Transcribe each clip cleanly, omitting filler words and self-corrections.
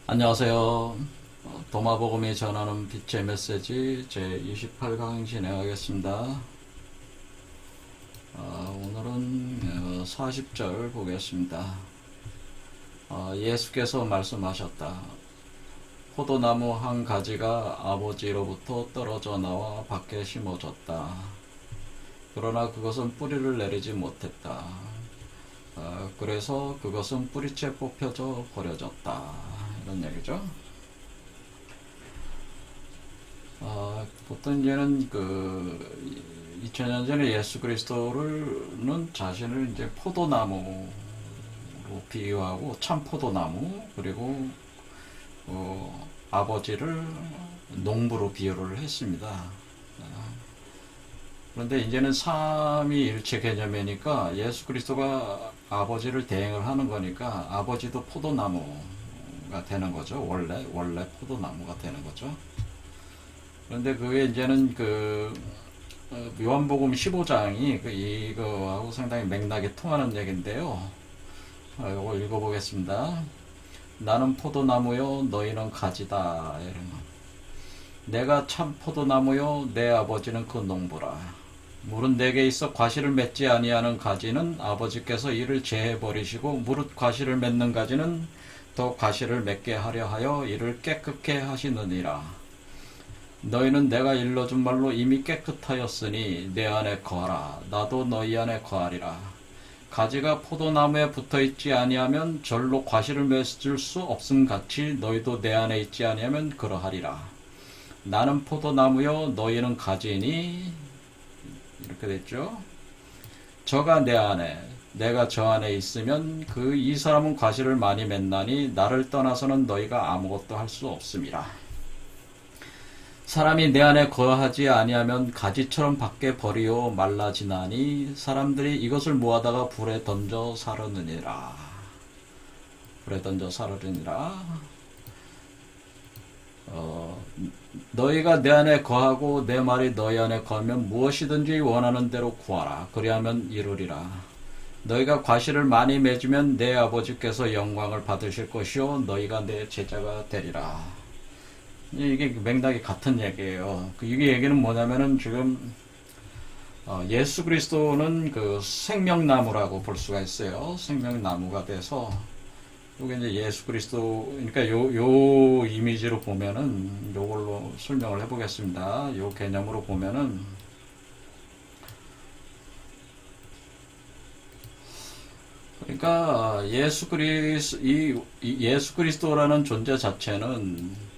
안녕하세요. 도마복음이 전하는 빛의 메시지 제28강 진행하겠습니다. 오늘은 40절 보겠습니다. 예수께서 말씀하셨다. 포도나무 한 가지가 아버지로부터 떨어져 나와 밖에 심어졌다. 그러나 그것은 뿌리를 내리지 못했다. 그래서 그것은 뿌리채 뽑혀져 버려졌다. 이런 얘기죠. 보통 이제는 2000년 전에 예수 그리스도는 자신을 이제 포도나무로 비유하고 참 포도나무, 그리고 아버지를 농부로 비유를 했습니다. 그런데 이제는 삼위일체 개념이니까 예수 그리스도가 아버지를 대행을 하는 거니까 아버지도 포도나무가 되는 거죠. 원래 포도나무가 되는 거죠. 그런데 그게 이제는 요한복음 15장이 이거하고 상당히 맥락이 통하는 얘기인데요. 이거 읽어보겠습니다. 나는 포도나무요, 너희는 가지다. 내가 참 포도나무요, 내 아버지는 그 농부라. 물은 내게 있어 과실을 맺지 아니하는 가지는 아버지께서 이를 제해 버리시고, 무릇 과실을 맺는 가지는 더 과실을 맺게 하려 하여 이를 깨끗게 하시느니라. 너희는 내가 일러준 말로 이미 깨끗하였으니 내 안에 거하라. 나도 너희 안에 거하리라. 가지가 포도나무에 붙어있지 아니하면 절로 과실을 맺을 수 없음 같이 너희도 내 안에 있지 아니하면 그러하리라. 나는 포도나무요 너희는 가지니, 이렇게 됐죠. 저가 내 안에 내가 저 안에 있으면 이 사람은 과실을 많이 맺나니 나를 떠나서는 너희가 아무것도 할 수 없음이라. 사람이 내 안에 거하지 아니하면 가지처럼 밖에 버리어 말라지나니 사람들이 이것을 모아다가 불에 던져 사르느니라. 불에 던져 사르느니라. 너희가 내 안에 거하고 내 말이 너희 안에 거하면 무엇이든지 원하는 대로 구하라. 그리하면 이루리라. 너희가 과실을 많이 맺으면 내 아버지께서 영광을 받으실 것이요 너희가 내 제자가 되리라. 이게 맥락이 같은 얘기예요. 이게 얘기는 뭐냐면은 지금 예수 그리스도는 그 생명나무라고 볼 수가 있어요. 생명나무가 돼서 이게 이제 예수 그리스도, 그러니까 요 이미지로 보면은 요걸로 설명을 해보겠습니다. 요 개념으로 보면은 그러니까 예수 그리스도라는 존재 자체는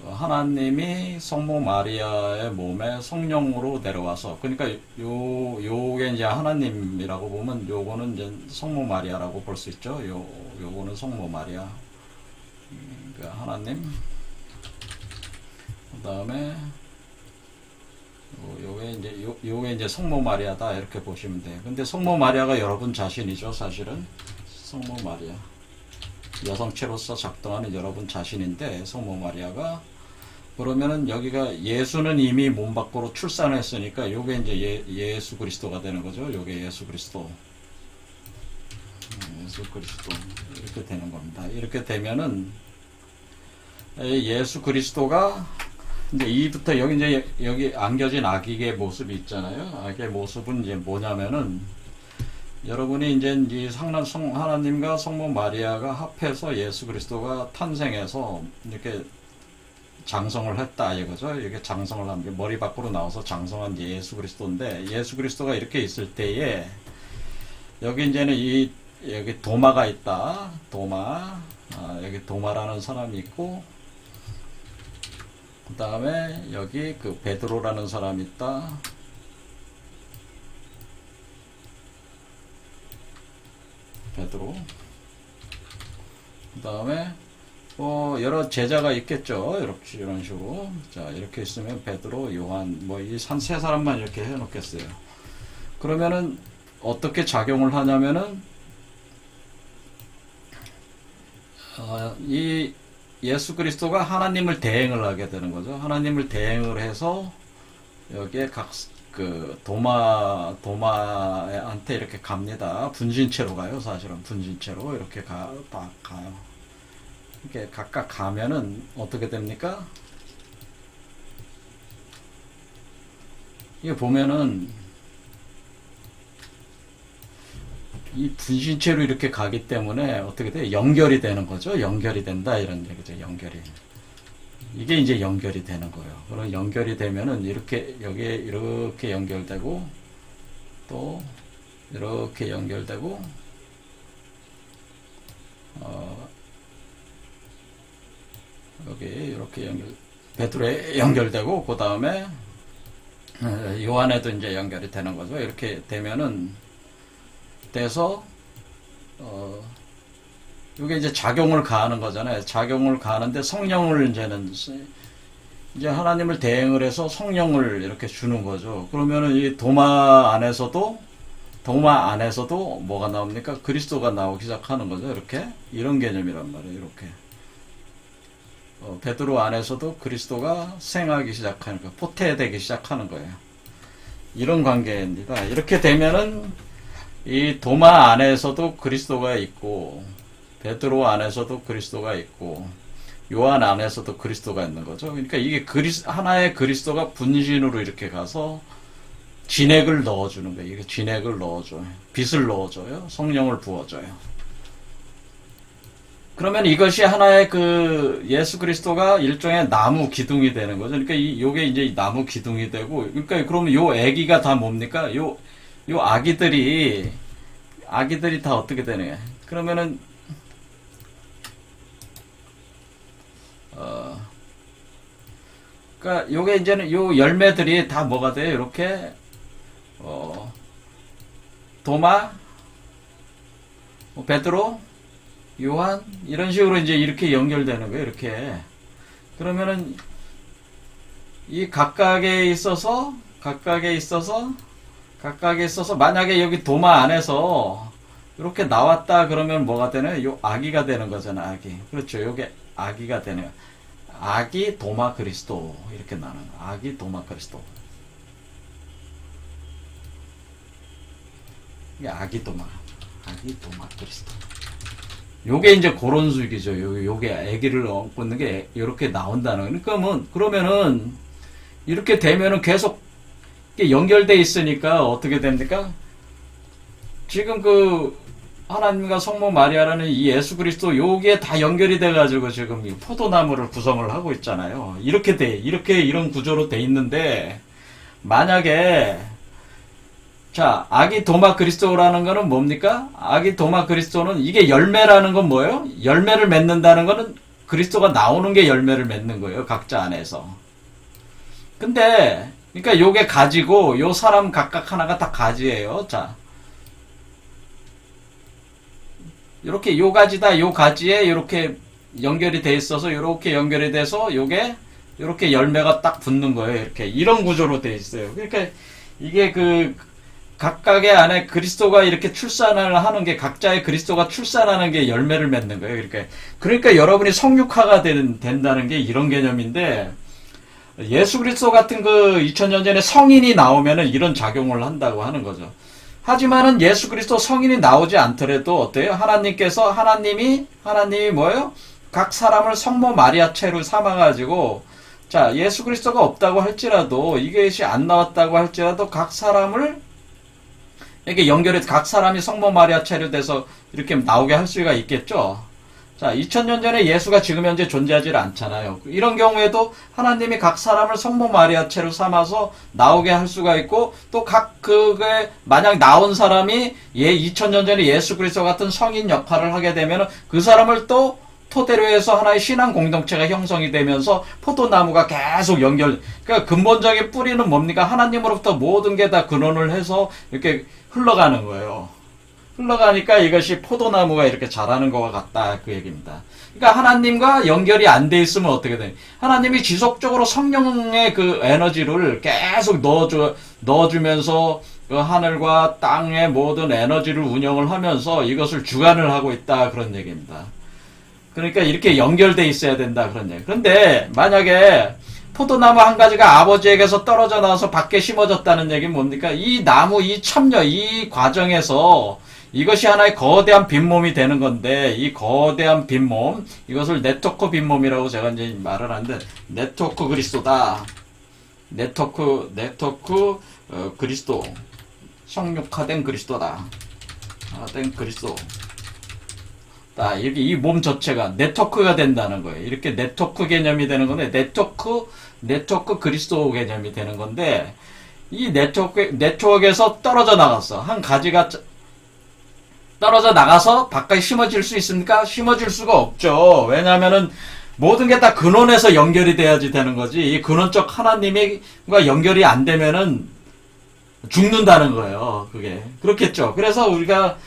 하나님이 성모 마리아의 몸에 성령으로 내려와서, 그러니까 요게 이제 하나님이라고 보면 요거는 이제 성모 마리아라고 볼 수 있죠. 요거는 성모 마리아, 그러니까 하나님. 그 다음에 요게 이제 성모 마리아다, 이렇게 보시면 돼요. 근데 성모 마리아가 여러분 자신이죠, 사실은. 성모 마리아, 여성체로서 작동하는 여러분 자신인데, 성모 마리아가. 그러면은 여기가 예수는 이미 몸 밖으로 출산했으니까 요게 이제 예수 그리스도가 되는 거죠. 요게 예수 그리스도. 예수 그리스도. 이렇게 되는 겁니다. 이렇게 되면은 예수 그리스도가 이제 이부터 여기 안겨진 아기의 모습이 있잖아요. 아기의 모습은 이제 뭐냐면은, 여러분이 이제 이 하나님과 성모 마리아가 합해서 예수 그리스도가 탄생해서 이렇게 장성을 했다 이거죠. 이게 장성을 한 게 머리 밖으로 나와서 장성한 예수 그리스도인데, 예수 그리스도가 이렇게 있을 때에 여기 이제는 여기 도마가 있다. 여기 도마라는 사람이 있고, 그 다음에 여기 베드로라는 사람이 있다. 베드로. 그 다음에 여러 제자가 있겠죠. 이런 식으로. 자, 이렇게 있으면 베드로, 요한, 이 한 세 사람만 이렇게 해놓겠어요. 그러면은 어떻게 작용을 하냐면은, 이 예수 그리스도가 하나님을 대행을 하게 되는 거죠. 하나님을 대행을 해서 여기에 도마한테 이렇게 갑니다. 분신체로 가요. 사실은 분신체로 이렇게 가요. 이렇게 각각 가면은 어떻게 됩니까? 이게 보면은 이 분신체로 이렇게 가기 때문에 어떻게 돼? 연결이 되는 거죠. 연결이 된다 이런 얘기죠. 연결이. 이게 이제 연결이 되는 거예요. 그럼 연결이 되면은 이렇게 여기에 이렇게 연결되고 또 이렇게 연결되고 여기 이렇게 베드로에 연결되고 그 다음에 요한에도 이제 연결이 되는 거죠. 이렇게 되면은 돼서 이게 이제 작용을 가하는 거잖아요. 작용을 가하는데 성령을 이제 하나님을 대행을 해서 성령을 이렇게 주는 거죠. 그러면은 이 도마 안에서도 뭐가 나옵니까? 그리스도가 나오기 시작하는 거죠. 이렇게 이런 개념이란 말이에요. 이렇게 베드로 안에서도 그리스도가 생하기 시작하는 거예요. 포태되기 시작하는 거예요. 이런 관계입니다. 이렇게 되면은 이 도마 안에서도 그리스도가 있고 베드로 안에서도 그리스도가 있고 요한 안에서도 그리스도가 있는 거죠. 그러니까 이게 하나의 그리스도가 분신으로 이렇게 가서 진액을 넣어주는 거예요. 이게 진액을 넣어줘요. 빛을 넣어줘요. 성령을 부어줘요. 그러면 이것이 하나의 그 예수 그리스도가 일종의 나무 기둥이 되는 거죠. 그러니까 요게 이제 나무 기둥이 되고, 그러니까 그러면 요 애기가 다 뭡니까? 요 아기들이 다 어떻게 되느냐? 그러면은 그러니까 요게 이제는 요 열매들이 다 뭐가 돼요? 이렇게 도마, 베드로, 요한 이런 식으로 이제 이렇게 연결되는 거예요. 이렇게 그러면은 이 각각에 있어서 만약에 여기 도마 안에서 이렇게 나왔다 그러면 뭐가 되나요? 요 아기가 되는 거잖아. 아기. 그렇죠. 요게 아기가 되네요. 아기 도마 그리스도 이렇게 나는 아기 도마 그리스도. 이게 아기 도마 그리스도. 요게 이제 그런 수익이죠. 요게 아기를 얹고 있는 게 이렇게 나온다는. 그러니까 뭐 그러면은 이렇게 되면은 계속 연결돼 있으니까 어떻게 됩니까? 지금 그 하나님과 성모 마리아라는 이 예수 그리스도 요게 다 연결이 돼가지고 지금 이 포도나무를 구성을 하고 있잖아요. 이렇게 이런 구조로 돼 있는데 만약에 자, 아기 도마 그리스도라는 거는 뭡니까? 아기 도마 그리스도는 이게 열매라는 건 뭐예요? 열매를 맺는다는 거는 그리스도가 나오는 게 열매를 맺는 거예요. 각자 안에서. 근데 그러니까 요게 가지고 요 사람 각각 하나가 다 가지예요. 자. 요렇게 요 가지다 요 가지에 요렇게 연결이 돼 있어서 요렇게 연결이 돼서 요게 요렇게 열매가 딱 붙는 거예요. 이렇게 이런 구조로 돼 있어요. 그러니까 이게 그 각각의 안에 그리스도가 이렇게 출산을 하는 게 각자의 그리스도가 출산하는 게 열매를 맺는 거예요. 그러니까 여러분이 성육화가 된다는 게 이런 개념인데 예수 그리스도 같은 그 2000년 전에 성인이 나오면은 이런 작용을 한다고 하는 거죠. 하지만은 예수 그리스도 성인이 나오지 않더라도 어때요? 하나님이 뭐예요? 각 사람을 성모 마리아체로 삼아가지고 자 예수 그리스도가 없다고 할지라도 이것이 안 나왔다고 할지라도 각 사람을 이렇게 연결해서 각 사람이 성모 마리아체로 돼서 이렇게 나오게 할 수가 있겠죠. 자, 2000년 전에 예수가 지금 현재 존재하지 않잖아요. 이런 경우에도 하나님이 각 사람을 성모 마리아체로 삼아서 나오게 할 수가 있고 또 그게 만약 나온 사람이 2000년 전에 예수 그리스도 같은 성인 역할을 하게 되면 그 사람을 또 토대로 해서 하나의 신앙 공동체가 형성이 되면서 포도나무가 계속 그러니까 근본적인 뿌리는 뭡니까? 하나님으로부터 모든 게 다 근원을 해서 이렇게 흘러가는 거예요. 흘러가니까 이것이 포도나무가 이렇게 자라는 것과 같다 그 얘기입니다. 그러니까 하나님과 연결이 안 돼 있으면 어떻게 돼? 하나님이 지속적으로 성령의 그 에너지를 계속 넣어주면서 그 하늘과 땅의 모든 에너지를 운영을 하면서 이것을 주관을 하고 있다 그런 얘기입니다. 그러니까 이렇게 연결돼 있어야 된다 그런 얘기. 그런데 만약에 포도나무 한 가지가 아버지에게서 떨어져 나와서 밖에 심어졌다는 얘기는 뭡니까? 이 나무, 이 첩려, 이 과정에서 이것이 하나의 거대한 빈몸이 되는 건데, 이 거대한 빈몸, 이것을 네트워크 빈몸이라고 제가 이제 말을 하는데, 네트워크 그리스도다. 네트워크 그리스도. 성육화된 그리스도다. 된 그리스도. 이렇게 이 몸 전체가 네트워크가 된다는 거예요. 이렇게 네트워크 개념이 되는 건데, 네트워크 그리스도 개념이 되는 건데, 이 네트워크에서 떨어져 나갔어. 한 가지가 떨어져 나가서 바깥에 심어질 수 있습니까? 심어질 수가 없죠. 왜냐하면은 모든 게 다 근원에서 연결이 돼야지 되는 거지. 이 근원적 하나님과 연결이 안 되면은 죽는다는 거예요. 그게 그렇겠죠. 그래서 우리가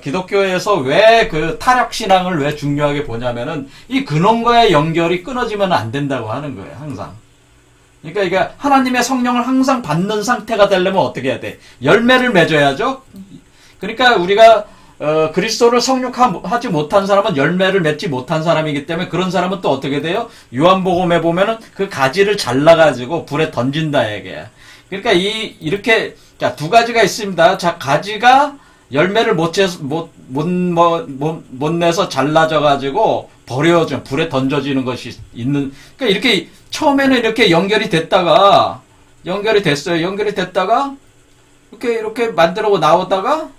기독교에서 왜 그 타락신앙을 왜 중요하게 보냐면은 이 근원과의 연결이 끊어지면 안 된다고 하는 거예요. 항상. 그러니까 이게 하나님의 성령을 항상 받는 상태가 되려면 어떻게 해야 돼? 열매를 맺어야죠. 그러니까 우리가 그리스도를 성육하지 못한 사람은 열매를 맺지 못한 사람이기 때문에 그런 사람은 또 어떻게 돼요? 요한복음에 보면은 그 가지를 잘라가지고 불에 던진다 얘기야. 그러니까 이렇게 자, 두 가지가 있습니다. 자, 가지가 열매를 못 내서 잘라져가지고 버려져 불에 던져지는 것이 있는. 그러니까 이렇게 처음에는 이렇게 연결이 됐어요. 연결이 됐다가 이렇게 만들어 나오다가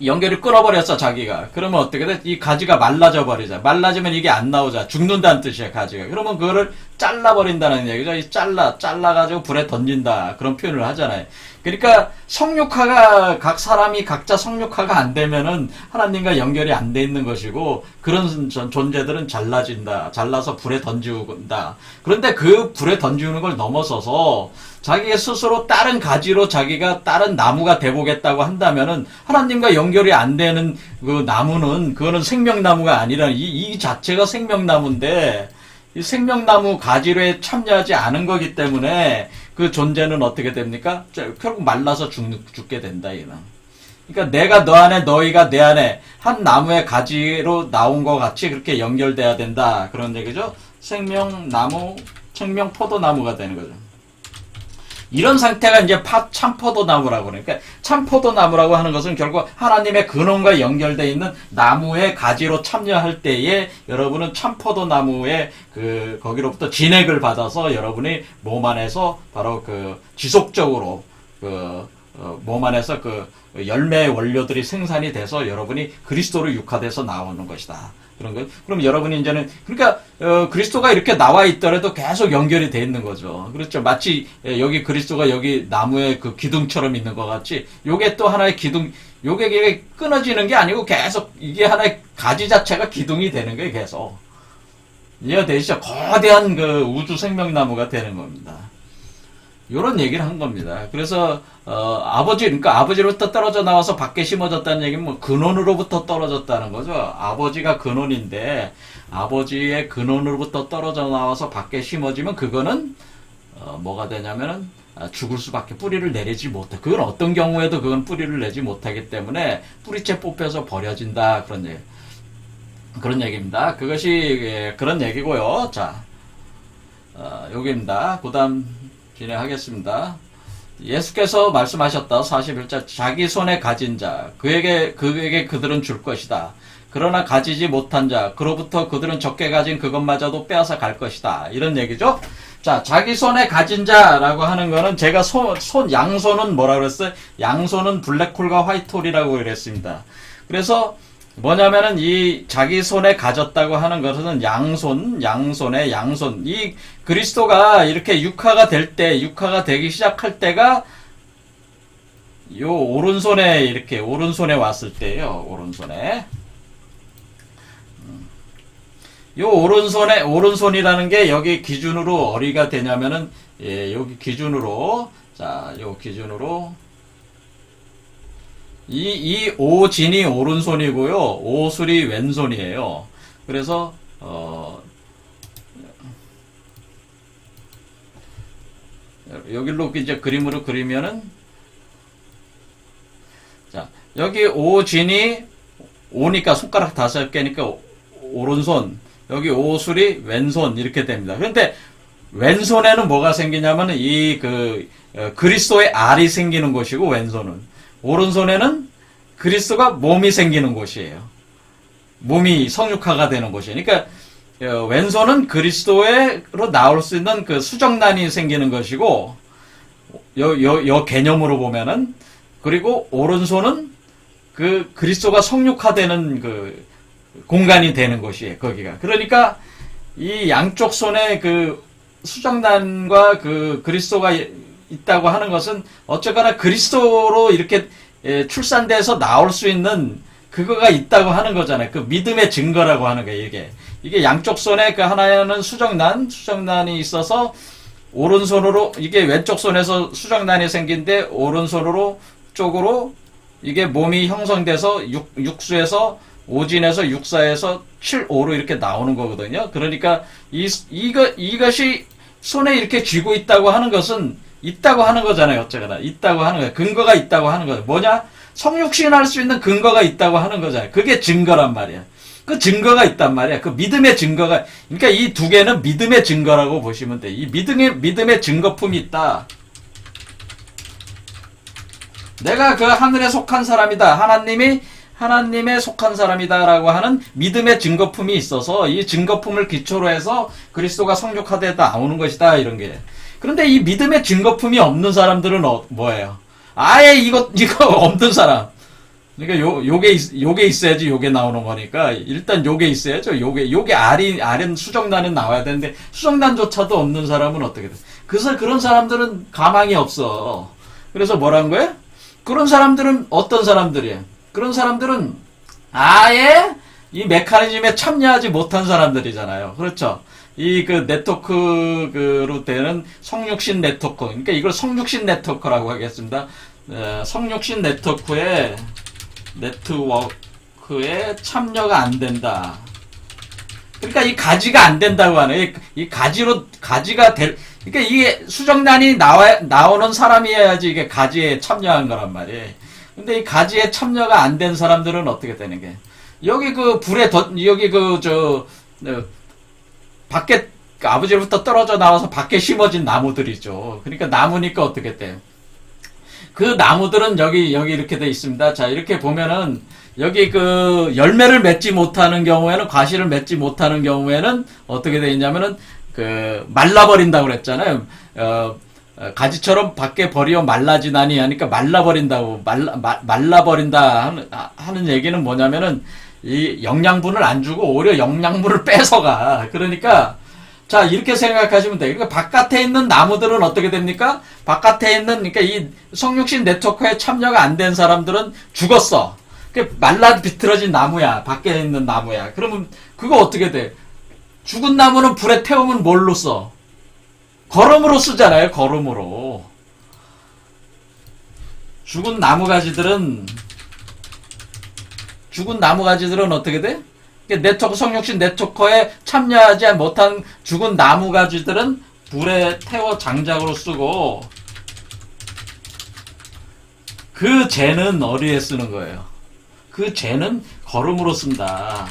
연결이 끊어버렸어, 자기가. 그러면 어떻게 돼? 이 가지가 말라져 버리자. 말라지면 이게 안 나오자. 죽는다는 뜻이야, 가지가. 그러면 그거를 잘라버린다는 얘기죠. 잘라가지고 불에 던진다. 그런 표현을 하잖아요. 그러니까 성육화가, 각 사람이 각자 성육화가 안 되면은 하나님과 연결이 안 돼 있는 것이고, 그런 존재들은 잘라서 불에 던지운다. 그런데 그 불에 던지는 걸 넘어서서 자기 스스로 다른 가지로 자기가 다른 나무가 돼보겠다고 한다면은 하나님과 연결이 안 되는 그 나무는 그거는 생명나무가 아니라 이 자체가 생명나무인데 이 생명나무 가지로에 참여하지 않은 거기 때문에 그 존재는 어떻게 됩니까? 결국 말라서 죽게 된다 이는. 그러니까 내가 너 안에 너희가 내 안에 한 나무의 가지로 나온 것 같이 그렇게 연결돼야 된다 그런 얘기죠. 생명나무, 생명포도나무가 되는 거죠. 이런 상태가 이제 참포도나무라고 그러니까 참포도나무라고 하는 것은 결국 하나님의 근원과 연결되어 있는 나무의 가지로 참여할 때에 여러분은 참포도나무의 거기로부터 진액을 받아서 여러분이 몸 안에서 바로 지속적으로 몸 안에서 열매의 원료들이 생산이 돼서 여러분이 그리스도로 육화돼서 나오는 것이다. 그런 거. 그럼 여러분이 이제는 그러니까 그리스도가 이렇게 나와 있더라도 계속 연결이 돼 있는 거죠. 그렇죠. 마치 여기 그리스도가 여기 나무의 그 기둥처럼 있는 것 같이 요게 또 하나의 기둥. 요게 끊어지는 게 아니고 계속 이게 하나의 가지 자체가 기둥이 되는 거예요. 계속. 이해가 되시죠? 거대한 그 우주 생명나무가 되는 겁니다. 요런 얘기를 한 겁니다. 그래서 그러니까 아버지로부터 떨어져 나와서 밖에 심어졌다는 얘기는 뭐 근원으로부터 떨어졌다는 거죠. 아버지가 근원인데 아버지의 근원으로부터 떨어져 나와서 밖에 심어지면 그거는 뭐가 되냐면은 죽을 수밖에 뿌리를 내리지 못해. 그건 어떤 경우에도 그건 뿌리를 내지 못하기 때문에 뿌리째 뽑혀서 버려진다 그런 얘기입니다. 그것이 그런 얘기고요. 자, 여기입니다. 그다음 진행하겠습니다. 예수께서 말씀하셨다. 41절 자기 손에 가진 자 그에게 그들은 줄 것이다. 그러나 가지지 못한 자 그로부터 그들은 적게 가진 그것마저도 빼앗아 갈 것이다. 이런 얘기죠. 자, 자기 손에 가진 자라고 하는 거는 제가 양손은 뭐라 그랬어요? 양손은 블랙홀과 화이트홀이라고 그랬습니다. 그래서 뭐냐면은 이 자기 손에 가졌다고 하는 것은 양손의 양손. 이 그리스도가 이렇게 육화가 되기 시작할 때가 요 오른손에 왔을 때예요. 요 오른손이라는 게 여기 기준으로 어디가 되냐면은 여기 기준으로 요 기준으로 이 오진이 오른손이고요. 오술이 왼손이에요. 그래서 여기로 이제 그림으로 그리면은 자, 여기 오진이 오니까 손가락 5개니까 오른손, 여기 오술이 왼손 이렇게 됩니다. 그런데 왼손에는 뭐가 생기냐면은 그리스도의 알이 생기는 것이고 왼손은 오른손에는 그리스도가 몸이 생기는 곳이에요. 몸이 성육화가 되는 곳이에요. 그러니까 왼손은 그리스도로 나올 수 있는 그 수정란이 생기는 것이고, 요 개념으로 보면은, 그리고 오른손은 그 그리스도가 성육화되는 그 공간이 되는 곳이에요. 거기가. 그러니까 이 양쪽 손에 그 수정란과 그 그리스도가 있다고 하는 것은 어쨌거나 그리스도로 이렇게 출산돼서 나올 수 있는 그거가 있다고 하는 거잖아요. 그 믿음의 증거라고 하는 거예요. 이게 양쪽 손에 그 하나에는 수정란이 있어서 오른손으로, 이게 왼쪽 손에서 수정란이 생긴데 오른손으로 쪽으로 이게 몸이 형성돼서 육수에서 오진에서 육사에서 7, 5로 이렇게 나오는 거거든요. 그러니까 이것이 손에 이렇게 쥐고 있다고 하는 것은 있다고 하는 거잖아요. 어쩌거나 있다고 하는 거예요. 근거가 있다고 하는 거예요. 뭐냐? 성육신할 수 있는 근거가 있다고 하는 거잖아요. 그게 증거란 말이야. 그 증거가 있단 말이야. 그 믿음의 증거가, 그러니까 이 두 개는 믿음의 증거라고 보시면 돼. 이 믿음의 증거품이 있다. 내가 그 하늘에 속한 사람이다. 하나님에 속한 사람이다라고 하는 믿음의 증거품이 있어서 이 증거품을 기초로 해서 그리스도가 성육화되어 나오는 것이다. 이런 게. 그런데 이 믿음의 증거품이 없는 사람들은 뭐예요? 아예 이거 없는 사람. 그러니까 요게 있어야지 요게 나오는 거니까 일단 요게 있어야죠. 요게 알은 수정란은 나와야 되는데 수정란조차도 없는 사람은 어떻게 돼? 그래서 그런 사람들은 가망이 없어. 그래서 뭐라는 거예요? 그런 사람들은 어떤 사람들이에요? 그런 사람들은 아예 이 메커니즘에 참여하지 못한 사람들이잖아요. 그렇죠? 이 그 네트워크로 되는 성육신 네트워크. 그러니까 이걸 성육신 네트워크라고 하겠습니다. 성육신 네트워크에 참여가 안 된다. 그러니까 이 가지가 안 된다고 하네. 이 가지가 그러니까 이게 수정란이 나오는 사람이어야지 이게 가지에 참여한 거란 말이에요. 근데 이 가지에 참여가 안 된 사람들은 어떻게 되는 게? 여기 그 불에 밖에 아버지로부터 떨어져 나와서 밖에 심어진 나무들이죠. 그러니까 나무니까 어떻게 돼요? 그 나무들은 여기 이렇게 돼 있습니다. 자, 이렇게 보면은 여기 그 열매를 맺지 못하는 경우에는, 과실을 맺지 못하는 경우에는 어떻게 돼 있냐면은 그 말라버린다고 그랬잖아요. 가지처럼 밖에 버리어 말라지나니 하니까 말라버린다고, 말라버린다 하는 얘기는 뭐냐면은 이 영양분을 안 주고 오히려 영양분을 뺏어가. 그러니까 자, 이렇게 생각하시면 돼요. 그러니까 바깥에 있는 나무들은 어떻게 됩니까? 바깥에 있는, 그러니까 이 성육신 네트워크에 참여가 안 된 사람들은 죽었어. 그 말라 비틀어진 나무야. 밖에 있는 나무야. 그러면 그거 어떻게 돼? 죽은 나무는 불에 태우면 뭘로 써? 거름으로 쓰잖아요. 거름으로. 죽은 나무 가지들은 어떻게 돼? 네트워크, 성육신 네트워크에 참여하지 못한 죽은 나무 가지들은 불에 태워 장작으로 쓰고, 그 재는 어디에 쓰는 거예요? 그 재는 거름으로 쓴다.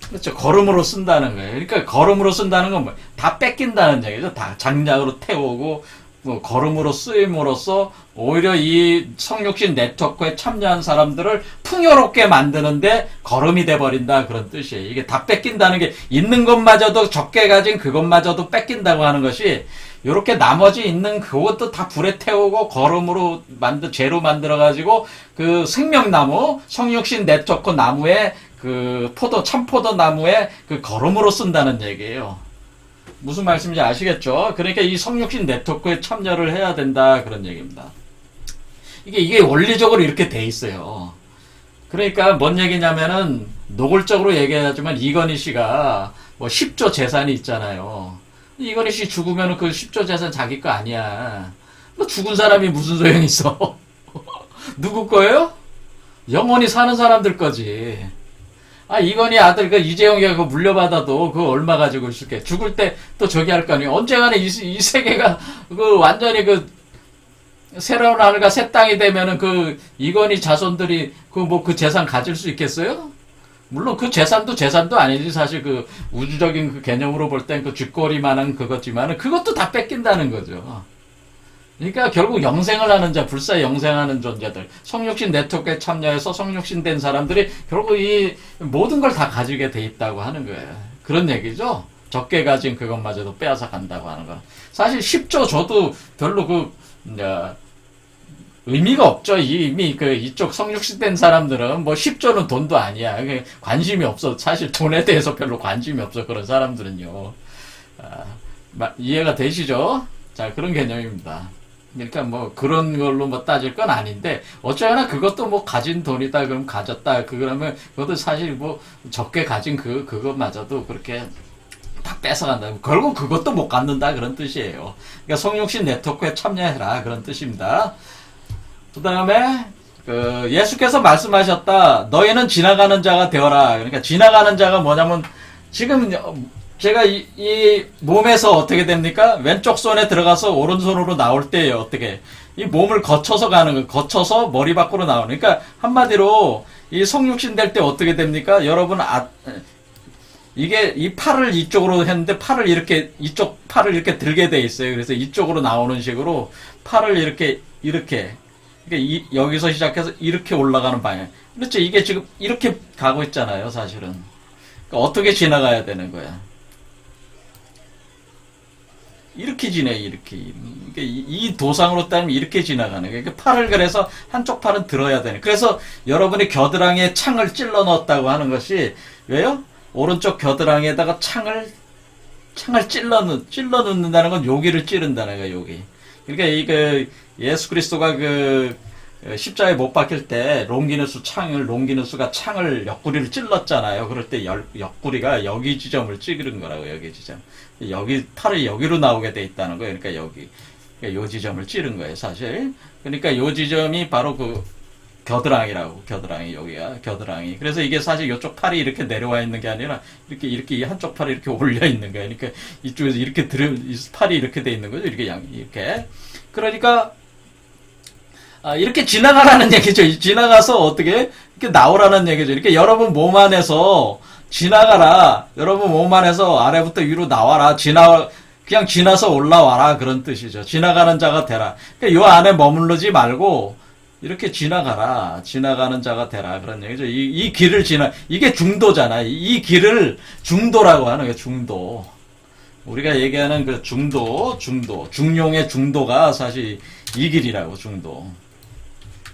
그렇죠. 거름으로 쓴다는 거예요. 그러니까 거름으로 쓴다는 건 뭐예요? 다 뺏긴다는 얘기죠. 다 장작으로 태우고, 거름으로 쓰임으로써 오히려 이 성육신 네트워크에 참여한 사람들을 풍요롭게 만드는데 거름이 돼버린다, 그런 뜻이에요. 이게 다 뺏긴다는 게, 있는 것마저도 적게 가진 그것마저도 뺏긴다고 하는 것이, 요렇게 나머지 있는 그것도 다 불에 태우고 거름으로 재로 만들어가지고 그 생명나무, 성육신 네트워크 나무에 그 참포도 나무에 그 거름으로 쓴다는 얘기예요. 무슨 말씀인지 아시겠죠? 그러니까 이 성육신 네트워크에 참여를 해야 된다, 그런 얘기입니다. 이게 원리적으로 이렇게 돼 있어요. 그러니까 뭔 얘기냐면은, 노골적으로 얘기하지만 이건희 씨가 뭐 10조 재산이 있잖아요. 이건희 씨 죽으면 그 10조 재산 자기 거 아니야. 뭐 죽은 사람이 무슨 소용이 있어? 누구 거예요? 영원히 사는 사람들 거지. 이건희 아들, 이재용이가 그거 물려받아도 그거 얼마 가지고 있을게. 죽을 때 또 저기 할 거 아니에요. 언젠가는 이 세계가, 완전히 새로운 하늘과 새 땅이 되면은 이건희 자손들이 그 재산 가질 수 있겠어요? 물론 그 재산도 아니지. 사실 우주적인 개념으로 볼 땐 쥐꼬리만한 그거지만은 그것도 다 뺏긴다는 거죠. 그러니까 결국 영생을 하는 자, 불사 영생하는 존재들, 성육신 네트워크에 참여해서 성육신 된 사람들이 결국 이 모든 걸 다 가지게 돼 있다고 하는 거예요. 그런 얘기죠. 적게 가진 그것마저도 빼앗아 간다고 하는 거. 사실 10조 줘도 별로 의미가 없죠. 이미 이쪽 성육신 된 사람들은 뭐 10조는 돈도 아니야. 관심이 없어. 사실 돈에 대해서 별로 관심이 없어. 그런 사람들은요. 이해가 되시죠? 자, 그런 개념입니다. 그러니까 뭐 그런 걸로 뭐 따질 건 아닌데 어쩌나 그것도 뭐 가진 돈이다 그럼 가졌다 그러면 그것도 사실 뭐 적게 가진 그것마저도 그렇게 다 뺏어간다. 결국 그것도 못 갖는다 그런 뜻이에요. 그러니까 성육신 네트워크에 참여해라 그런 뜻입니다. 그 다음에 예수께서 말씀하셨다. 너희는 지나가는 자가 되어라. 그러니까 지나가는 자가 뭐냐면 지금 제가 이 몸에서 어떻게 됩니까? 왼쪽 손에 들어가서 오른손으로 나올 때예요. 어떻게? 이 몸을 거쳐서 가는 거, 거쳐서 머리 밖으로 나오는. 그러니까 한마디로 이 성육신 될 때 어떻게 됩니까? 여러분 이게 이 팔을 이쪽으로 했는데 팔을 이렇게 이쪽 팔을 이렇게 들게 돼 있어요. 그래서 이쪽으로 나오는 식으로 팔을 이렇게 그러니까 여기서 시작해서 이렇게 올라가는 방향. 그렇죠? 이게 지금 이렇게 가고 있잖아요. 사실은. 그러니까 어떻게 지나가야 되는 거야? 이렇게 이렇게. 그러니까 이 도상으로 따르면 이렇게 지나가는 거예요. 그러니까 팔을 그래서 한쪽 팔은 들어야 되는. 그래서 여러분이 겨드랑이에 창을 찔러 넣었다고 하는 것이 왜요? 오른쪽 겨드랑이에다가 창을 찔러 넣는다는 건 여기를 찌른다는 거예요. 여기. 그러니까 예수 그리스도가 십자가에 못 박힐 때 롱기누스가 창을 옆구리를 찔렀잖아요. 그럴 때 옆구리가 여기 지점을 찌르는 거라고. 여기 지점. 여기 팔이 여기로 나오게 돼 있다는 거예요. 그러니까 요 지점을 찌른 거예요, 사실. 그러니까 요 지점이 바로 겨드랑이라고. 여기가 겨드랑이. 그래서 이게 사실 이쪽 팔이 이렇게 내려와 있는 게 아니라 이렇게 이 한쪽 팔이 이렇게 올려 있는 거예요. 그러니까 이쪽에서 이렇게 팔이 이렇게 돼 있는 거죠. 이렇게. 그러니까 이렇게 지나가라는 얘기죠. 지나가서 어떻게 이렇게 나오라는 얘기죠. 이렇게 여러분 몸 안에서 지나가라. 여러분 몸 안에서 아래부터 위로 나와라. 그냥 지나서 올라와라. 그런 뜻이죠. 지나가는 자가 되라. 그러니까 요 안에 머무르지 말고 이렇게 지나가라. 지나가는 자가 되라. 그런 얘기죠. 이 길을 이게 중도잖아. 이 길을 중도라고 하는 거예요. 중도. 우리가 얘기하는 중용의 중도가 사실 이 길이라고. 중도.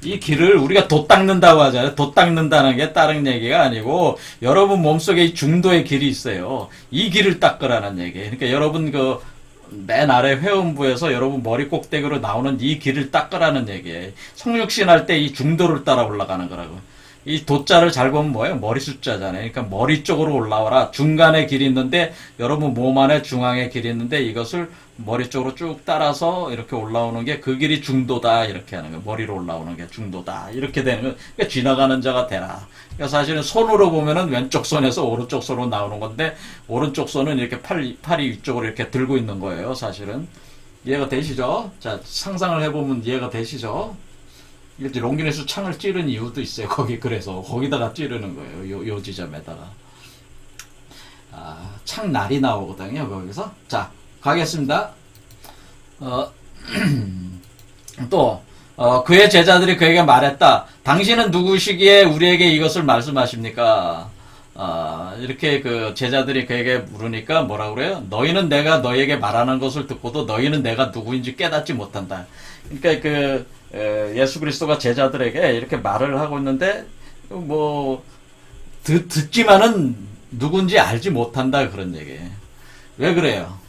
이 길을 우리가 돛 닦는다고 하잖아요. 돛 닦는다는 게 다른 얘기가 아니고 여러분 몸속에 이 중도의 길이 있어요. 이 길을 닦으라는 얘기예요. 그러니까 여러분 맨 아래 회음부에서 여러분 머리 꼭대기로 나오는 이 길을 닦으라는 얘기예요. 성육신 할 때 이 중도를 따라 올라가는 거라고. 이 도자를 잘 보면 뭐예요? 머리 숫자잖아요. 그러니까 머리 쪽으로 올라와라. 중간에 길이 있는데 여러분 몸 안에 중앙에 길이 있는데 이것을 머리 쪽으로 쭉 따라서 이렇게 올라오는 게 그 길이 중도다. 이렇게 하는 거예요. 머리로 올라오는 게 중도다. 이렇게 되는 거예요. 그러니까 지나가는 자가 되라. 그러니까 사실은 손으로 보면은 왼쪽 손에서 오른쪽 손으로 나오는 건데 오른쪽 손은 이렇게 팔이 위쪽으로 이렇게 들고 있는 거예요. 사실은. 이해가 되시죠? 자, 상상을 해보면 이해가 되시죠? 이렇게 롱기누스 창을 찌른 이유도 있어요. 그래서 거기다가 찌르는 거예요. 요 지점에다가. 창날이 나오거든요. 거기서. 자, 가겠습니다. 그의 제자들이 그에게 말했다. 당신은 누구시기에 우리에게 이것을 말씀하십니까? 이렇게 제자들이 그에게 물으니까 뭐라 그래요? 너희는 내가 너희에게 말하는 것을 듣고도 너희는 내가 누구인지 깨닫지 못한다. 그러니까 예수 그리스도가 제자들에게 이렇게 말을 하고 있는데 듣지만은 누군지 알지 못한다 그런 얘기예요. 왜 그래요?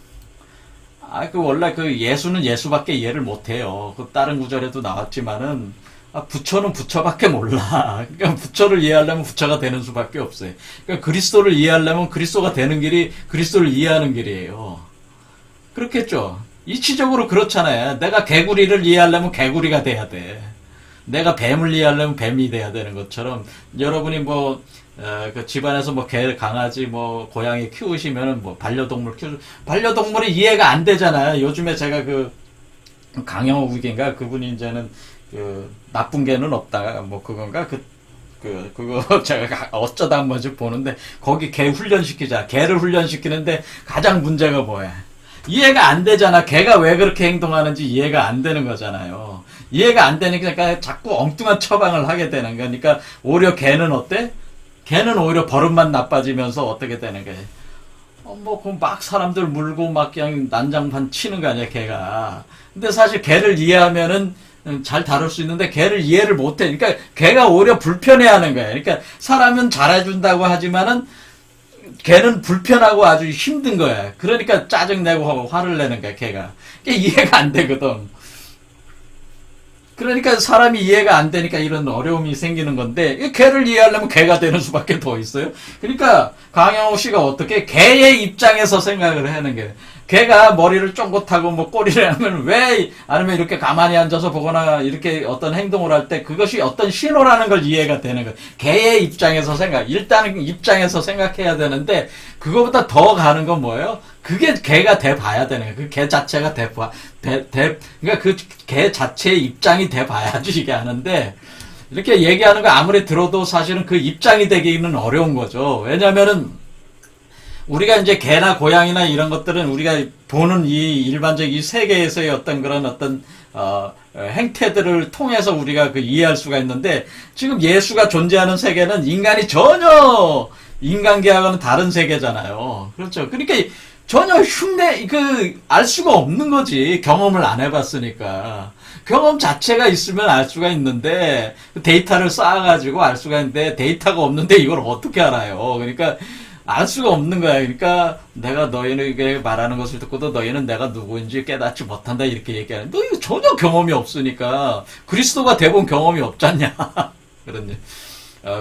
원래 예수는 예수밖에 이해를 못해요. 다른 구절에도 나왔지만은 부처는 부처밖에 몰라. 그러니까 부처를 이해하려면 부처가 되는 수밖에 없어요. 그러니까 그리스도를 이해하려면 그리스도가 되는 길이 그리스도를 이해하는 길이에요. 그렇겠죠? 이치적으로 그렇잖아요. 내가 개구리를 이해하려면 개구리가 돼야 돼. 내가 뱀을 이해하려면 뱀이 돼야 되는 것처럼 여러분이 집안에서 개, 강아지, 고양이 키우시면은 반려동물이 이해가 안 되잖아요. 요즘에 제가 강영호 위기인가 그분이 이제는 나쁜 개는 없다. 그건가 그거 제가 어쩌다 한 번씩 보는데 거기 개 훈련시키자. 개를 훈련시키는데 가장 문제가 뭐야? 이해가 안 되잖아. 걔가 왜 그렇게 행동하는지 이해가 안 되는 거잖아요. 이해가 안 되니까 자꾸 엉뚱한 처방을 하게 되는 거니까 오히려 걔는 어때? 걔는 오히려 버릇만 나빠지면서 어떻게 되는 거예요? 막 사람들 물고 막 그냥 난장판 치는 거 아니야, 걔가. 근데 사실 걔를 이해하면은 잘 다룰 수 있는데 걔를 이해를 못 해. 그러니까 걔가 오히려 불편해 하는 거야. 그러니까 사람은 잘해준다고 하지만은 걔는 불편하고 아주 힘든 거야. 그러니까 짜증내고 화를 내는 거야, 걔가. 그게 이해가 안 되거든. 그러니까 사람이 이해가 안 되니까 이런 어려움이 생기는 건데, 걔를 이해하려면 걔가 되는 수밖에 더 있어요. 그러니까 강영호 씨가 어떻게 걔의 입장에서 생각을 하는 게, 걔가 머리를 쫑긋하고 뭐 꼬리를 하면 왜, 아니면 이렇게 가만히 앉아서 보거나 이렇게 어떤 행동을 할 때 그것이 어떤 신호라는 걸 이해가 되는 거예요. 걔의 입장에서 일단은 입장에서 생각해야 되는데, 그거보다 더 가는 건 뭐예요? 그게 걔가 돼봐야 되는 거예요. 그 걔 자체가 그러니까 그 걔 자체의 입장이 돼봐야지 이게 하는데, 이렇게 얘기하는 거 아무리 들어도 사실은 그 입장이 되기는 어려운 거죠. 왜냐면은, 우리가 이제 개나 고양이나 이런 것들은 우리가 보는 이 일반적 이 세계에서의 어떤 그런 어떤, 행태들을 통해서 우리가 그 이해할 수가 있는데, 지금 예수가 존재하는 세계는 인간이 전혀 인간계하고는 다른 세계잖아요. 그렇죠. 그러니까 전혀 알 수가 없는 거지. 경험을 안 해봤으니까. 경험 자체가 있으면 알 수가 있는데, 데이터를 쌓아가지고 알 수가 있는데, 데이터가 없는데 이걸 어떻게 알아요? 그러니까, 알 수가 없는 거야. 그러니까, 내가 너희에게 말하는 것을 듣고도 너희는 내가 누구인지 깨닫지 못한다. 이렇게 얘기하는. 너 이거 전혀 경험이 없으니까, 그리스도가 돼본 경험이 없잖냐. 그런 얘기.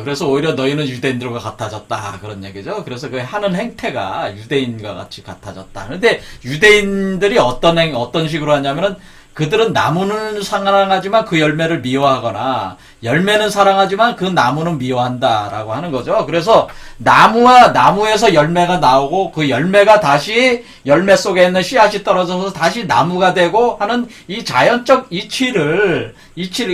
그래서 오히려 너희는 유대인들과 같아졌다. 그런 얘기죠. 그래서 그 하는 행태가 유대인과 같이 같아졌다. 근데 유대인들이 어떤 식으로 하냐면은 그들은 나무는 사랑하지만 그 열매를 미워하거나 열매는 사랑하지만 그 나무는 미워한다라고 하는 거죠. 그래서 나무에서 열매가 나오고 그 열매가 다시 열매 속에 있는 씨앗이 떨어져서 다시 나무가 되고 하는 이 자연적 이치를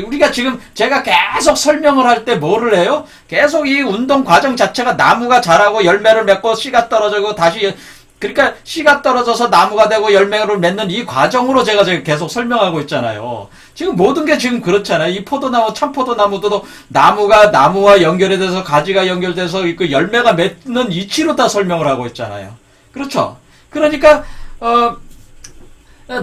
우리가 지금 제가 계속 설명을 할 때 뭐를 해요? 계속 이 운동 과정 자체가 나무가 자라고 열매를 맺고 씨가 떨어지고 다시, 그러니까 씨가 떨어져서 나무가 되고 열매를 맺는 이 과정으로 제가 계속 설명하고 있잖아요. 지금 모든 게 지금 그렇잖아요. 이 포도나무, 참포도나무도 나무와 연결이 돼서 가지가 연결돼서 그 열매가 맺는 이치로 다 설명을 하고 있잖아요. 그렇죠? 그러니까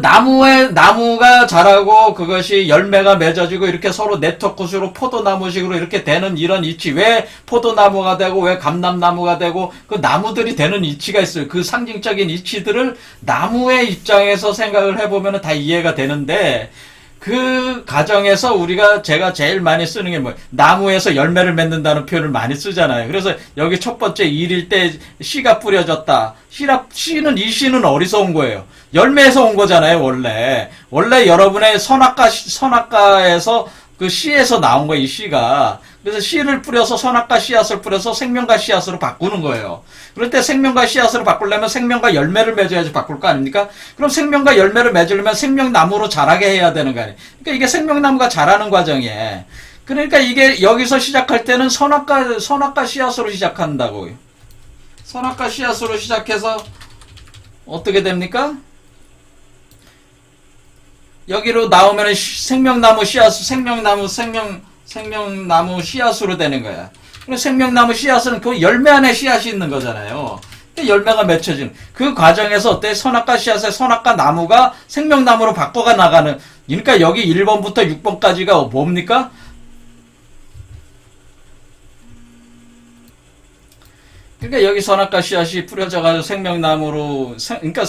나무가 자라고 그것이 열매가 맺어지고 이렇게 서로 네트워크식으로 포도나무식으로 이렇게 되는 이런 이치, 왜 포도나무가 되고 왜 감람나무가 되고 그 나무들이 되는 이치가 있어요. 그 상징적인 이치들을 나무의 입장에서 생각을 해보면 다 이해가 되는데, 그 과정에서 제가 제일 많이 쓰는 게 뭐예요? 나무에서 열매를 맺는다는 표현을 많이 쓰잖아요. 그래서 여기 첫 번째 일일 때 씨가 뿌려졌다. 이 씨는 어디서 온 거예요? 열매에서 온 거잖아요, 원래. 원래 여러분의 선악과에서 그 씨에서 나온 거예요, 이 씨가. 그래서 씨를 뿌려서 선악과 씨앗을 뿌려서 생명과 씨앗으로 바꾸는 거예요. 그럴 때 생명과 씨앗으로 바꾸려면 생명과 열매를 맺어야지 바꿀 거 아닙니까? 그럼 생명과 열매를 맺으려면 생명나무로 자라게 해야 되는 거 아니에요? 그러니까 이게 생명나무가 자라는 과정이에요. 그러니까 이게 여기서 시작할 때는 선악과 씨앗으로 시작한다고요. 선악과 씨앗으로 시작해서 어떻게 됩니까? 여기로 나오면 생명나무 씨앗으로 되는 거야. 생명나무 씨앗은 그 열매 안에 씨앗이 있는 거잖아요. 열매가 맺혀지는 그 과정에서 어때? 선악과 씨앗의 선악과 나무가 생명나무로 바꿔가 나가는. 그러니까 여기 1번부터 6번까지가 뭡니까? 그러니까 여기 선악과 씨앗이 뿌려져가지고 생명나무로, 그러니까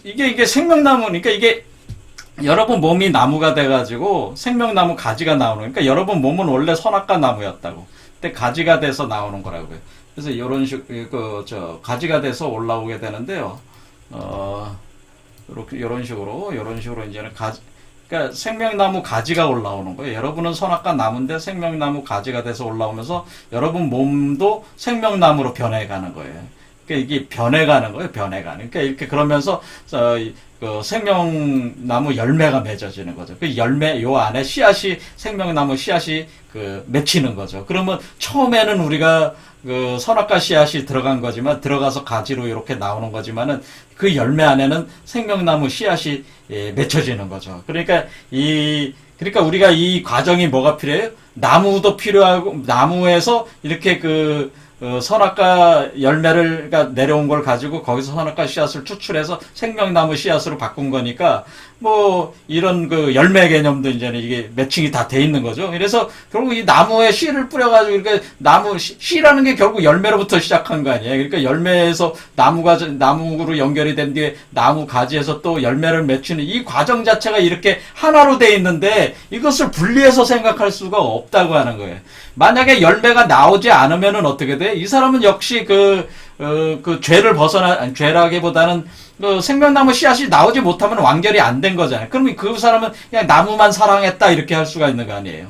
이게 생명나무니까 이게 여러분 몸이 나무가 돼가지고 생명나무 가지가 나오는, 그러니까 여러분 몸은 원래 선악과 나무였다고. 근데 가지가 돼서 나오는 거라고요. 그래서 이런 가지가 돼서 올라오게 되는데요. 이런 식으로 이제는 그러니까 생명나무 가지가 올라오는 거예요. 여러분은 선악과 나무인데 생명나무 가지가 돼서 올라오면서 여러분 몸도 생명나무로 변해가는 거예요. 그러니까 이게 변해가는 거예요, 변해가는. 그러니까 이렇게 그러면서, 그 생명나무 열매가 맺어지는 거죠. 그 열매, 요 안에 씨앗이, 생명나무 씨앗이 맺히는 거죠. 그러면 처음에는 우리가 그 선악과 씨앗이 들어간 거지만, 들어가서 가지로 이렇게 나오는 거지만은 그 열매 안에는 생명나무 씨앗이 맺혀지는 거죠. 그러니까 우리가 이 과정이 뭐가 필요해요? 나무도 필요하고, 나무에서 이렇게 선악과 열매를 내려온 걸 가지고 거기서 선악과 씨앗을 추출해서 생명나무 씨앗으로 바꾼 거니까 뭐 이런 열매 개념도 이제는 이게 매칭이 다 돼 있는 거죠. 그래서 결국 이 나무에 씨를 뿌려가지고 이렇게 씨라는 게 결국 열매로부터 시작한 거 아니에요. 그러니까 열매에서 나무로 연결이 된 뒤에 나무 가지에서 또 열매를 맺히는 이 과정 자체가 이렇게 하나로 돼 있는데 이것을 분리해서 생각할 수가 없다고 하는 거예요. 만약에 열매가 나오지 않으면은 어떻게 돼? 이 사람은 역시 죄를 죄라기보다는 생명나무 씨앗이 나오지 못하면 완결이 안 된 거잖아요. 그러면 그 사람은 그냥 나무만 사랑했다 이렇게 할 수가 있는 거 아니에요.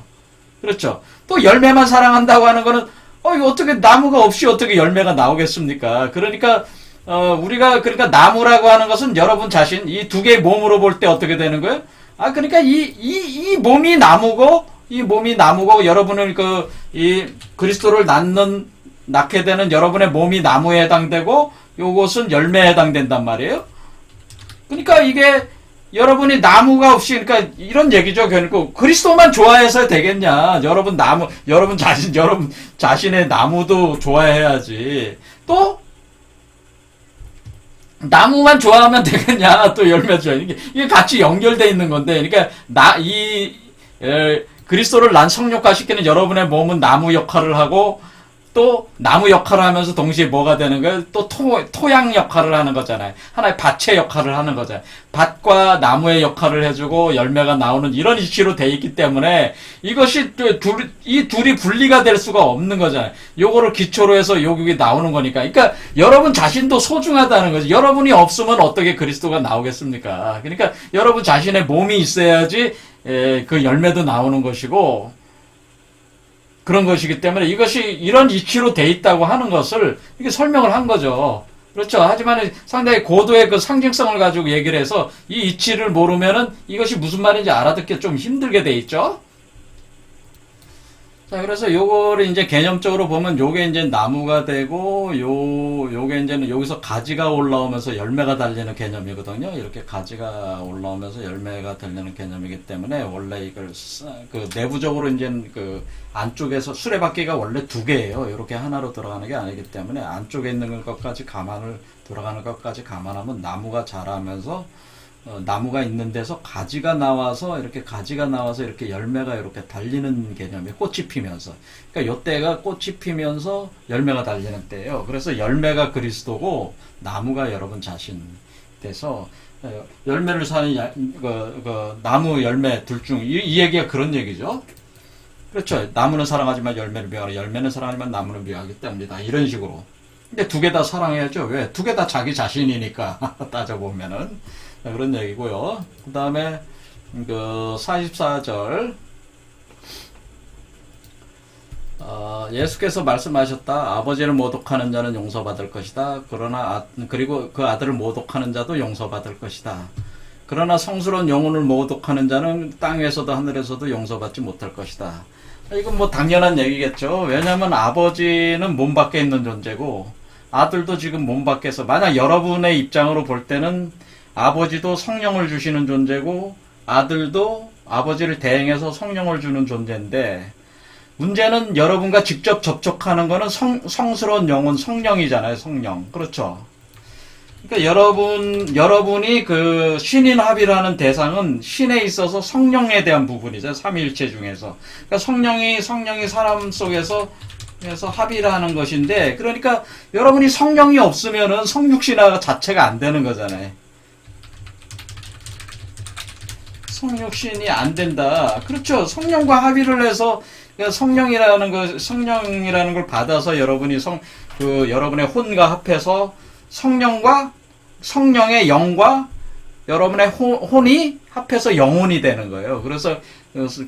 그렇죠. 또 열매만 사랑한다고 하는 거는 이거 어떻게 나무가 없이 어떻게 열매가 나오겠습니까? 그러니까 그러니까 나무라고 하는 것은 여러분 자신 이 두 개의 몸으로 볼 때 어떻게 되는 거예요? 그러니까 이 몸이 나무고 여러분을 이 그리스도를 낳게 되는 여러분의 몸이 나무에 해당되고 요것은 열매에 해당된단 말이에요. 그러니까 이게 여러분이 나무가 없이, 그러니까 이런 얘기죠. 결국 그리스도만 좋아해서 되겠냐? 여러분 자신의 나무도 좋아해야지. 또 나무만 좋아하면 되겠냐? 또 열매죠. 이게 같이 연결돼 있는 건데, 그러니까 그리스도를 난 성육화시키는 여러분의 몸은 나무 역할을 하고 또 나무 역할을 하면서 동시에 뭐가 되는 거예요? 또 토양 역할을 하는 거잖아요. 하나의 밭의 역할을 하는 거잖아요. 밭과 나무의 역할을 해주고 열매가 나오는 이런 이치로 돼 있기 때문에 이것이 이 둘이 분리가 될 수가 없는 거잖아요. 요거를 기초로 해서 여기 나오는 거니까. 그러니까 여러분 자신도 소중하다는 거죠. 여러분이 없으면 어떻게 그리스도가 나오겠습니까? 그러니까 여러분 자신의 몸이 있어야지 그 열매도 나오는 것이고 그런 것이기 때문에 이것이 이런 이치로 돼 있다고 하는 것을 이렇게 설명을 한 거죠. 그렇죠. 하지만 상당히 고도의 그 상징성을 가지고 얘기를 해서 이 이치를 모르면은 이것이 무슨 말인지 알아듣기 좀 힘들게 돼 있죠. 자, 그래서 요거를 이제 개념적으로 보면 요게 이제 나무가 되고 요게 이제는 여기서 가지가 올라오면서 열매가 달리는 개념이거든요. 이렇게 가지가 올라오면서 열매가 달리는 개념이기 때문에 원래 이걸 내부적으로 이제 안쪽에서 수레바퀴가 원래 두 개예요. 이렇게 하나로 들어가는 게 아니기 때문에 안쪽에 있는 것까지 들어가는 것까지 감안하면 나무가 자라면서 나무가 있는 데서 가지가 나와서 이렇게 열매가 이렇게 달리는 개념이 꽃이 피면서. 그러니까 요때가 꽃이 피면서 열매가 달리는 때예요. 그래서 열매가 그리스도고 나무가 여러분 자신 돼서 열매를 사는 나무 열매 둘 중 이 얘기가 그런 얘기죠. 그렇죠. 나무는 사랑하지만 열매를 미워하고 열매는 사랑하지만 나무는 미워하기 때문이다. 이런 식으로. 근데 두 개 다 사랑해야죠. 왜? 두 개 다 자기 자신이니까 따져보면은. 그런 얘기고요. 그 다음에 44절 예수께서 말씀하셨다. 아버지를 모독하는 자는 용서받을 것이다. 그리고 그 아들을 모독하는 자도 용서받을 것이다. 그러나 성스러운 영혼을 모독하는 자는 땅에서도 하늘에서도 용서받지 못할 것이다. 이건 뭐 당연한 얘기겠죠. 왜냐하면 아버지는 몸 밖에 있는 존재고 아들도 지금 몸 밖에서, 만약 여러분의 입장으로 볼 때는 아버지도 성령을 주시는 존재고 아들도 아버지를 대행해서 성령을 주는 존재인데, 문제는 여러분과 직접 접촉하는 거는 성스러운 영혼, 성령이잖아요. 성령. 그렇죠. 그러니까 여러분이 그 신인 합의라는 대상은 신에 있어서 성령에 대한 부분이죠. 삼위일체 중에서. 그러니까 성령이 사람 속에서 합의를 하는 것인데, 그러니까 여러분이 성령이 없으면은 성육신화 자체가 안 되는 거잖아요. 성육신이 안 된다. 그렇죠. 성령과 합의를 해서 성령이라는 걸 받아서 여러분이 여러분의 혼과 합해서 성령의 영과 여러분의 혼이 합해서 영혼이 되는 거예요. 그래서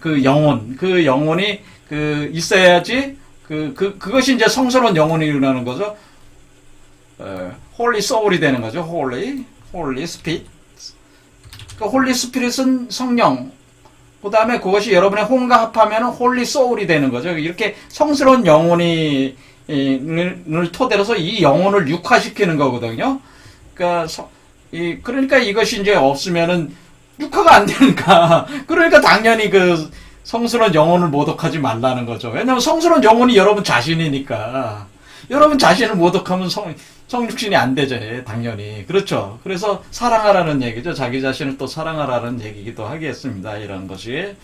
그 영혼이 있어야지 그것이 이제 성스러운 영혼이라는 거죠. 홀리 소울이 되는 거죠. 홀리 스피릿. 그 홀리 스피릿은 성령. 그 다음에 그것이 여러분의 혼과 합하면 홀리 소울이 되는 거죠. 이렇게 성스러운 영혼이 을 토대로서 이 영혼을 육화시키는 거거든요. 그러니까 이것이 이제 없으면은 육화가 안 되니까. 그러니까 당연히 그 성스러운 영혼을 모독하지 말라는 거죠. 왜냐면 성스러운 영혼이 여러분 자신이니까. 여러분 자신을 모독하면 성육신이 안 되죠. 당연히. 그렇죠. 그래서 사랑하라는 얘기죠. 자기 자신을 또 사랑하라는 얘기기도 하겠습니다. 이런 것이.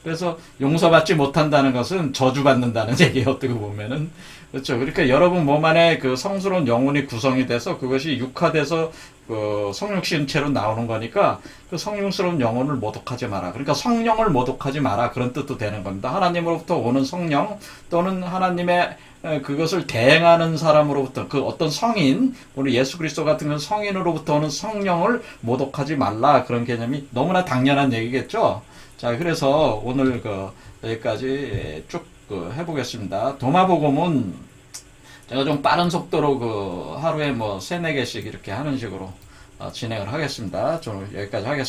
그래서 용서받지 못한다는 것은 저주받는다는 얘기예요. 어떻게 보면은. 그렇죠. 그러니까 여러분 몸 안에 그 성스러운 영혼이 구성이 돼서 그것이 육화돼서 그 성육신체로 나오는 거니까 그 성령스러운 영혼을 모독하지 마라. 그러니까 성령을 모독하지 마라. 그런 뜻도 되는 겁니다. 하나님으로부터 오는 성령 또는 하나님의 그것을 대행하는 사람으로부터 그 어떤 성인, 우리 예수 그리스도 같은 성인으로부터 오는 성령을 모독하지 말라. 그런 개념이 너무나 당연한 얘기겠죠. 자, 그래서 오늘 여기까지 쭉 해보겠습니다. 도마복음은 제가 좀 빠른 속도로 하루에 뭐 3-4개씩 이렇게 하는 식으로 진행을 하겠습니다. 좀 여기까지 하겠습니다.